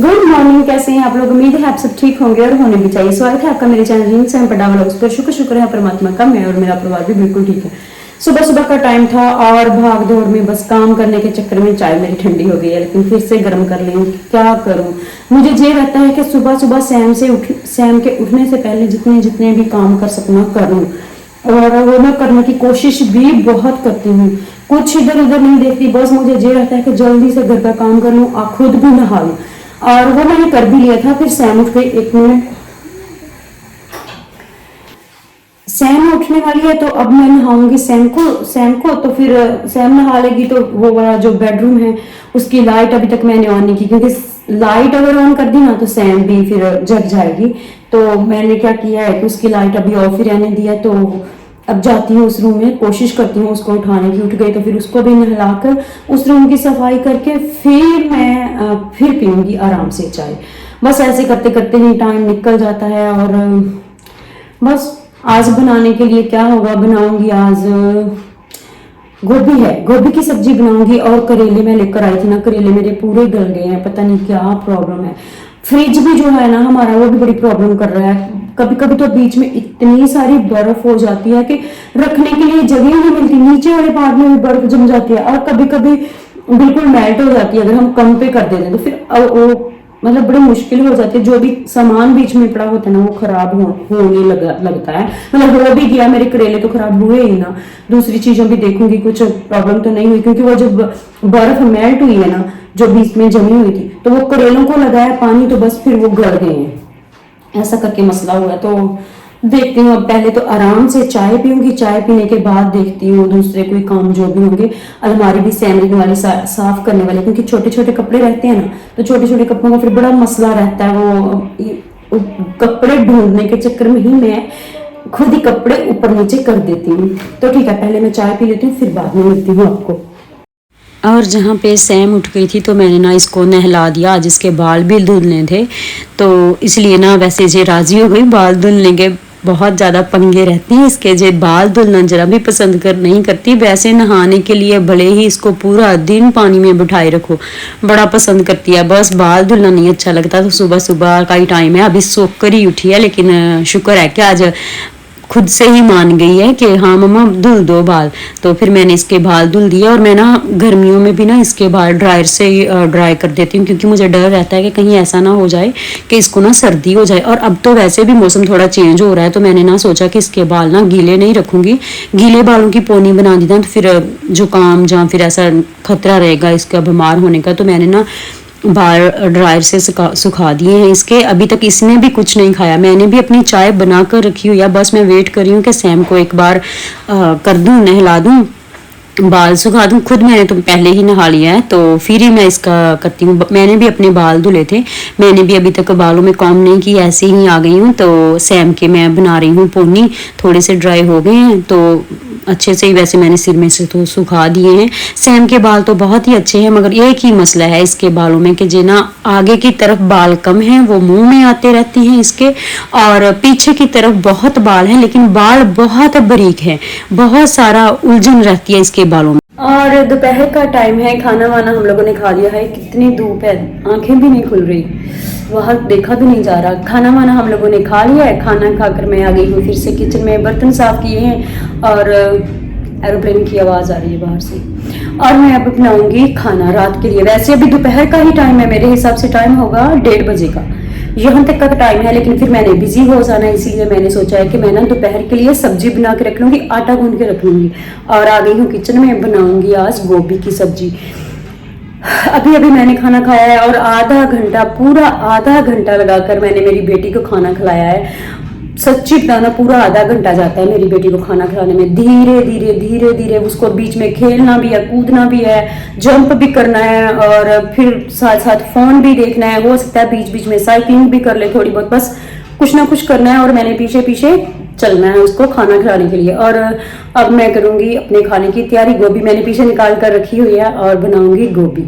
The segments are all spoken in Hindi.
Good morning. कैसे हैं आप लोग? उम्मीद है आप सब ठीक होंगे और होने भी चाहिए। स्वागत है आपका मेरे चैनल रिंग्स एंड पटावा व्लॉग्स पर। शुक्र है परमात्मा का, मैं और मेरा परिवार भी बिल्कुल ठीक है। सुबह सुबह का टाइम था और भाग दौड़ में बस काम करने के चक्कर में चाय मेरी ठंडी हो गई है, लेकिन फिर से गर्म कर ली। क्या करूं? मुझे ये रहता है कि सुबह सुबह सैम के उठने से पहले जितने भी काम कर सकूं करूं, और वो मैं करने की कोशिश भी बहुत करती हूँ। कुछ इधर उधर नहीं देखती, बस मुझे ये रहता है कि जल्दी से घर का काम कर लूं और खुद भी नहा लूं। और वो मैंने कर भी लिया था। फिर सैम उठ गई। एक मिनट, सैम उठने वाली है तो अब मैं नहाऊंगी सैम को। तो फिर सैम नहा लेगी तो वो वाला जो बेडरूम है उसकी लाइट अभी तक मैंने ऑन नहीं की, क्योंकि लाइट अगर ऑन कर दी ना तो सैम भी फिर जग जाएगी। तो मैंने क्या किया है कि उसकी लाइट अभी ऑफ ही रहने दिया। तो अब जाती हूँ उस रूम में, कोशिश करती हूँ उसको उठाने की। उठ गई तो फिर उसको भी नहलाकर उस रूम की सफाई करके फिर मैं फिर पीऊंगी आराम से चाय। बस ऐसे करते करते ही टाइम निकल जाता है। और बस आज बनाने के लिए क्या होगा, बनाऊंगी आज गोभी है, गोभी की सब्जी बनाऊंगी। और करेले मैं लेकर आई थी ना, करेले मेरे पूरे गल गए हैं, पता नहीं क्या प्रॉब्लम है। फ्रिज भी जो है ना हमारा, वो भी बड़ी प्रॉब्लम कर रहा है। कभी कभी तो बीच में इतनी सारी बर्फ हो जाती है कि रखने के लिए जगह नहीं मिलती, नीचे वाले पार्ट में भी बर्फ जम जाती है। और कभी कभी बिल्कुल मेल्ट हो जाती है अगर हम कम पे कर देते हैं तो फिर वो मतलब बड़ी मुश्किल हो जाती है। जो भी सामान बीच में पड़ा होता है ना वो खराब होने लगता है। मतलब हो भी गया, मेरे करेले तो खराब हुए ही ना। दूसरी चीजों भी देखूंगी, कुछ प्रॉब्लम तो नहीं हुई, क्योंकि वो जब बर्फ मेल्ट हुई है ना जो बीच में जमी हुई थी, तो वो करेलों को लगाया पानी तो बस फिर वो गल गए हैं। ऐसा करके मसला हुआ है। तो देखती हूँ, अब पहले तो आराम से चाय पीऊंगी, चाय पीने के बाद देखती हूँ दूसरे कोई काम जो भी होंगे। अलमारी भी सैमरिंग वाली साफ करने वाली, क्योंकि छोटे छोटे कपड़े रहते हैं ना, तो छोटे छोटे कपड़ों का फिर बड़ा मसला रहता है। वो कपड़े ढूंढने के चक्कर में ही मैं खुद ही कपड़े ऊपर नीचे कर देती हूँ। तो ठीक है, पहले मैं चाय पी लेती हूँ, फिर बाद में मिलती हूँ आपको। और जहाँ पे सैम उठ गई थी तो मैंने ना इसको नहला दिया। आज इसके बाल भी धुलने थे, तो इसलिए ना वैसे जे राजी हो गई। बाल धुलने के बहुत ज़्यादा पंगे रहते हैं इसके, जे बाल धुलना जरा भी पसंद नहीं करती। वैसे नहाने के लिए भले ही इसको पूरा दिन पानी में बिठाए रखो, बड़ा पसंद करती है। बस बाल धुलना नहीं अच्छा लगता। तो सुबह सुबह का ही टाइम है, अभी सोख कर ही उठी है, लेकिन शुक्र है कि आज खुद से ही मान गई है कि हाँ मम्मा धुल दो बाल। तो फिर मैंने इसके बाल धुल दिए। और मैं ना गर्मियों में भी ना इसके बाल ड्रायर से ड्राई कर देती हूँ, क्योंकि मुझे डर रहता है कि कहीं ऐसा ना हो जाए कि इसको ना सर्दी हो जाए। और अब तो वैसे भी मौसम थोड़ा चेंज हो रहा है, तो मैंने ना सोचा कि इसके बाल ना गीले नहीं रखूँगी। गीले बालों की पोनी बना दी ना तो फिर जुकाम या फिर ऐसा खतरा रहेगा इसका बीमार होने का। तो मैंने ना बाल ड्रायर से सुखा दिए हैं इसके। अभी तक इसने भी कुछ नहीं खाया। मैंने भी अपनी चाय बना कर रखी हुई है, बस मैं वेट कर रही हूँ कि सैम को एक बार कर दूँ, नहला दूँ, बाल सुखा दूँ। खुद मैंने तो पहले ही नहा लिया है, तो फिर ही मैं इसका करती हूँ। मैंने भी अपने बाल धुले थे, मैंने भी अभी तक बालों में कॉम नहीं की, ऐसे ही आ गई हूँ। तो सैम के मैं बना रही हूँ पोनी, थोड़े से ड्राई हो गए हैं तो अच्छे से ही वैसे मैंने सिर में से तो सुखा दिए हैं। सैम के बाल तो बहुत ही अच्छे हैं, मगर एक ही मसला है इसके बालों में कि जो ना आगे की तरफ बाल कम हैं, वो मुंह में आते रहते हैं इसके, और पीछे की तरफ बहुत बाल हैं, लेकिन बाल बहुत बारीक है, बहुत सारा उलझन रहती है इसके बालों में। और दोपहर का टाइम है, खाना वाना हम लोगों ने खा लिया है। कितनी धूप है, आंखें भी नहीं खुल रही, वहाँ देखा भी नहीं जा रहा। खाना वाना हम लोगों ने खा लिया है। खाना खाकर मैं आ गई हूँ फिर से किचन में, बर्तन साफ किए हैं और एरोप्लेन की आवाज़ आ रही है बाहर से। और मैं अब बनाऊंगी खाना रात के लिए। वैसे अभी दोपहर का ही टाइम है, मेरे हिसाब से टाइम होगा 1:30 बजे का, यहाँ तक का टाइम है। लेकिन फिर मैंने बिजी हो जाना है, इसीलिए मैंने सोचा है कि मैं ना दोपहर के लिए सब्जी बना के रख लूँगी, आटा गूंद के रख लूँगी। और आ गई हूँ किचन में, बनाऊंगी आज गोभी की सब्जी। अभी अभी मैंने खाना खाया है और आधा घंटा, पूरा आधा घंटा लगाकर मैंने मेरी बेटी को खाना खिलाया है। सच्ची बताना, पूरा आधा घंटा जाता है मेरी बेटी को खाना खिलाने में। धीरे धीरे धीरे धीरे उसको बीच में खेलना भी है, कूदना भी है, जंप भी करना है, और फिर साथ साथ फोन भी देखना है। हो सकता है बीच बीच में साइकिलिंग भी कर ले थोड़ी बहुत, बस कुछ ना कुछ करना है। और मैंने पीछे पीछे चलना है उसको खाना खिलाने के लिए। और अब मैं करूंगी अपने खाने की तैयारी। गोभी मैंने पीछे निकाल कर रखी हुई है और बनाऊंगी गोभी।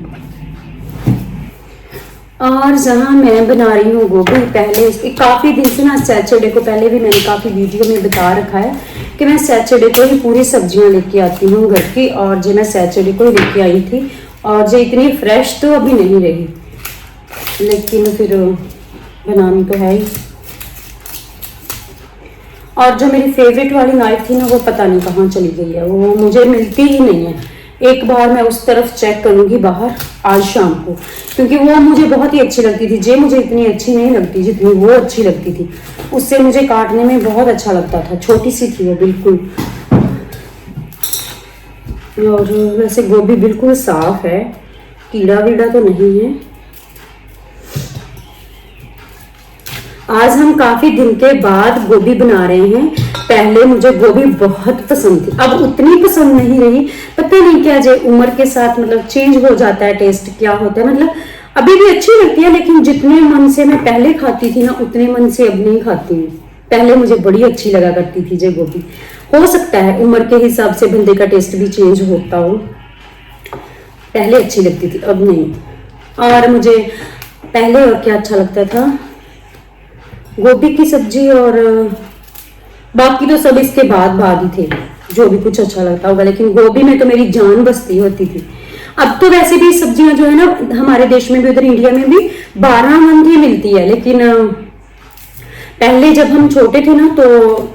और जहाँ मैं बना रही हूँ गोभी, पहले काफ़ी दिन से ना सैटरडे को, पहले भी मैंने काफ़ी वीडियो में बता रखा है कि मैं सैटरडे को ही पूरी सब्जियाँ लेके आती हूँ घर की। और जो मैं सैटरडे को ही लेके आई थी, और जो इतनी फ्रेश तो अभी नहीं रही। लेकिन फिर बनानी तो है ही। और जो मेरी फेवरेट वाली नाइफ थी ना, वो पता नहीं कहाँ चली गई है, वो मुझे मिलती ही नहीं है। एक बार मैं उस तरफ चेक करूंगी बाहर आज शाम को, क्योंकि वो मुझे बहुत ही अच्छी लगती थी। जे मुझे इतनी अच्छी नहीं लगती जितनी वो अच्छी लगती थी, उससे मुझे काटने में बहुत अच्छा लगता था। छोटी सी थी वो बिल्कुल। और वैसे गोभी बिल्कुल साफ है, कीड़ा वीड़ा तो नहीं है। आज हम काफी दिन के बाद गोभी बना रहे हैं। पहले मुझे गोभी बहुत पसंद थी, अब उतनी पसंद नहीं रही। पता नहीं क्या, जो उम्र के साथ मतलब चेंज हो जाता है टेस्ट, क्या होता है। मतलब अभी भी अच्छी लगती है, लेकिन जितने मन से मैं पहले खाती थी ना, उतने मन से अब नहीं खाती हूँ। पहले मुझे बड़ी अच्छी लगा करती थी जो गोभी। हो सकता है उम्र के हिसाब से बंदे का टेस्ट भी चेंज होता हो। पहले अच्छी लगती थी, अब नहीं। और मुझे पहले और क्या अच्छा लगता था, गोभी की सब्जी, और बाकी तो सब इसके बाद ही थे जो भी कुछ अच्छा लगता होगा। लेकिन गोभी में तो मेरी जान बसती होती थी। अब तो वैसे भी सब्जियां जो है ना, हमारे देश में भी, उधर इंडिया में भी 12 मंथ ही मिलती है। लेकिन पहले जब हम छोटे थे ना, तो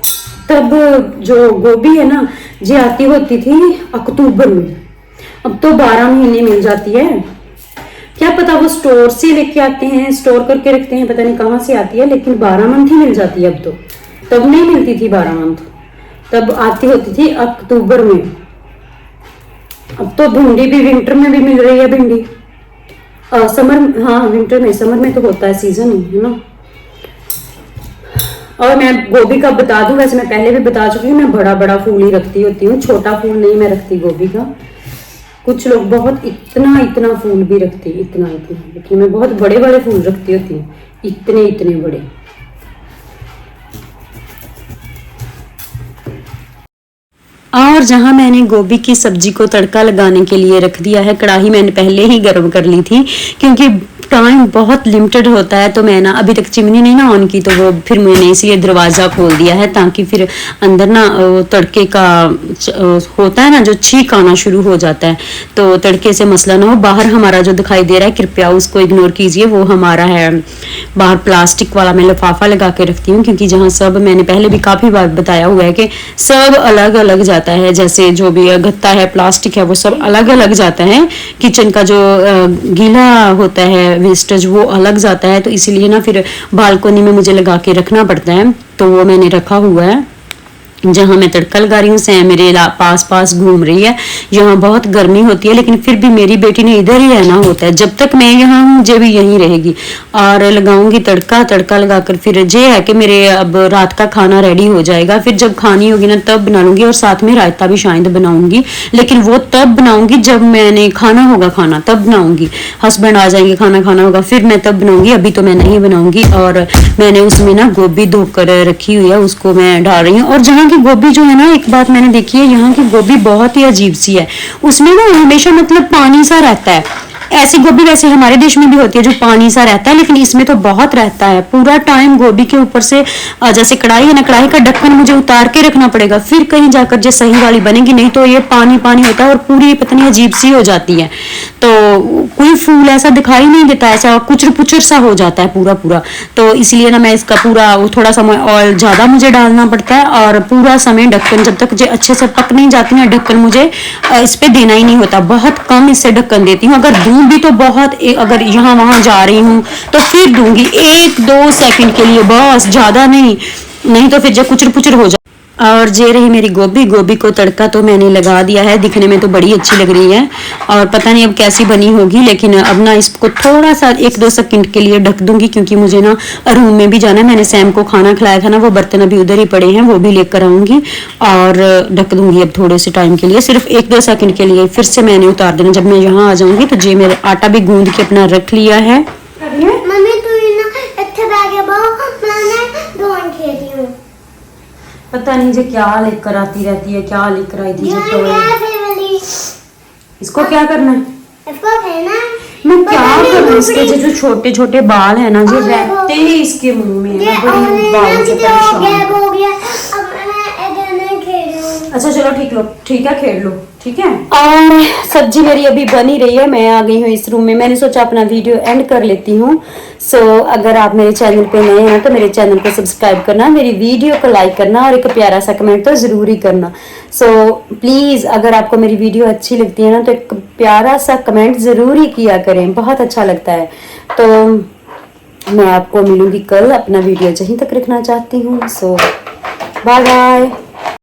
तब जो गोभी है ना, जी आती होती थी अक्टूबर में। अब तो 12 महीने मिल जाती है। क्या पता वो स्टोर से लेके आते हैं, स्टोर करके रखते हैं, पता नहीं कहाँ से आती है। लेकिन 12 मंथ ही मिल जाती है अब तो। तब नहीं मिलती थी 12 मंथ, तब आती होती थी अक्टूबर में। अब तो भिंडी भी विंटर में भी मिल रही है। भिंडी समर, हाँ विंटर में, समर में तो होता है सीजन, है ना। और मैं गोभी का बता दूं, वैसे मैं पहले भी बता चुकी हूँ, मैं बड़ा बड़ा फूल ही रखती होती हूँ, छोटा फूल नहीं मैं रखती गोभी का। कुछ लोग बहुत इतना फूल भी रखते हैं, इतना, लेकिन मैं बहुत बड़े बड़े फूल रखती होती हूँ, इतने बड़े। और जहां मैंने गोभी की सब्जी को तड़का लगाने के लिए रख दिया है, कढ़ाई मैंने पहले ही गर्म कर ली थी, क्योंकि टाइम बहुत लिमिटेड होता है। तो मैं ना अभी तक चिमनी नहीं ना ऑन की, तो वो फिर मैंने इसलिए दरवाज़ा खोल दिया है, ताकि फिर अंदर ना तड़के का होता है ना, जो छींक आना शुरू हो जाता है, तो तड़के से मसला ना हो। बाहर हमारा जो दिखाई दे रहा है, कृपया उसको इग्नोर कीजिए, वो हमारा है बाहर प्लास्टिक वाला मैं लिफाफा लगा के रखती हूँ, क्योंकि जहाँ सब, मैंने पहले भी काफ़ी बार बताया हुआ है कि सब अलग अलग जाता है। जैसे जो भी गत्ता है, प्लास्टिक है, वो सब अलग अलग जाता है। किचन का जो गीला होता है वेस्टेज, वो अलग जाता है। तो इसीलिए ना फिर बालकोनी में मुझे लगा के रखना पड़ता है। तो वो मैंने रखा हुआ है। जहाँ मैं तड़का लगा रही हूँ, सैम मेरे पास घूम रही है। यहाँ बहुत गर्मी होती है, लेकिन फिर भी मेरी बेटी ने इधर ही रहना होता है। जब तक मैं यहाँ हूँ, जे भी यहीं रहेगी। और लगाऊंगी तड़का लगाकर फिर जे है कि मेरे अब रात का खाना रेडी हो जाएगा। फिर जब खानी होगी ना, तब बना लूंगी, और साथ में रायता भी शायद बनाऊंगी। लेकिन वो तब बनाऊंगी जब मैंने खाना होगा, खाना तब बनाऊंगी। हस्बैंड आ जाएंगे, खाना होगा, फिर मैं तब बनाऊंगी। अभी तो मैं नहीं बनाऊंगी। और मैंने उसमें ना गोभी धोकर रखी हुई है, उसको मैं डाल रही हूँ। और जहाँ की गोभी जो है ना, एक बात मैंने देखी है, यहाँ की गोभी बहुत ही अजीब सी है। उसमें ना हमेशा मतलब पानी सा रहता है। ऐसी गोभी वैसे हमारे देश में भी होती है जो पानी सा रहता है, लेकिन इसमें तो बहुत रहता है पूरा टाइम। गोभी के ऊपर से जैसे कढ़ाई है ना, कढ़ाई का ढक्कन मुझे उतार के रखना पड़ेगा, फिर कहीं जाकर जो सही वाली बनेगी। नहीं तो ये पानी होता है और पूरी पता नहीं अजीब सी हो जाती है। तो कोई फूल ऐसा दिखाई नहीं देता, ऐसा कुचर पुचर सा हो जाता है पूरा। तो इसलिए ना मैं इसका पूरा थोड़ा सा ऑयल ज्यादा मुझे डालना पड़ता है, और पूरा समय ढक्कन जब तक जो अच्छे से पक नहीं जाती ना, ढक्कन मुझे इस पे देना ही नहीं होता। बहुत कम इससे ढक्कन देती हूँ। अगर दूं भी तो बहुत, अगर यहाँ वहां जा रही हूँ तो फिर दूंगी 1-2 सेकंड के लिए, बस, ज्यादा नहीं तो फिर जब कुचर पुचर हो जाए। और ये रही मेरी गोभी को तड़का तो मैंने लगा दिया है। दिखने में तो बड़ी अच्छी लग रही है, और पता नहीं अब कैसी बनी होगी। लेकिन अब ना इसको थोड़ा सा 1-2 सेकंड के लिए ढक दूंगी, क्योंकि मुझे ना रूम में भी जाना है। मैंने सैम को खाना खिलाया था ना, वो बर्तन अभी उधर ही पड़े हैं, वो भी लेकर आऊंगी। और ढक दूंगी अब थोड़े से टाइम के लिए, सिर्फ 1-2 सेकंड के लिए। फिर से मैंने उतार देना जब मैं यहाँ आ जाऊंगी। तो ये मेरा आटा भी गूंद के अपना रख लिया है। पता नहीं जो क्या लेकर आती रहती है, क्या लेकर आई थी। तो इसको क्या करना है, मैं क्या करूँ। इसके जो छोटे छोटे बाल है ना, जो रहते हैं इसके मुंह में, मैं बड़ी बालों से परेशान। अच्छा चलो ठीक है, खेल लो। ठीक है। और सब्जी मेरी अभी बनी रही है, मैं आ गई हूँ इस रूम में। मैंने सोचा अपना वीडियो एंड कर लेती हूँ। सो अगर आप मेरे चैनल पे नए हैं तो मेरे चैनल को सब्सक्राइब करना, मेरी वीडियो को लाइक करना और एक प्यारा सा कमेंट तो ज़रूर ही करना। सो प्लीज़ अगर आपको मेरी वीडियो अच्छी लगती है ना तो एक प्यारा सा कमेंट ज़रूर ही किया करें, बहुत अच्छा लगता है। तो मैं आपको मिलूंगी कल, अपना वीडियो यहीं तक रखना चाहती हूँ। सो बाय बाय।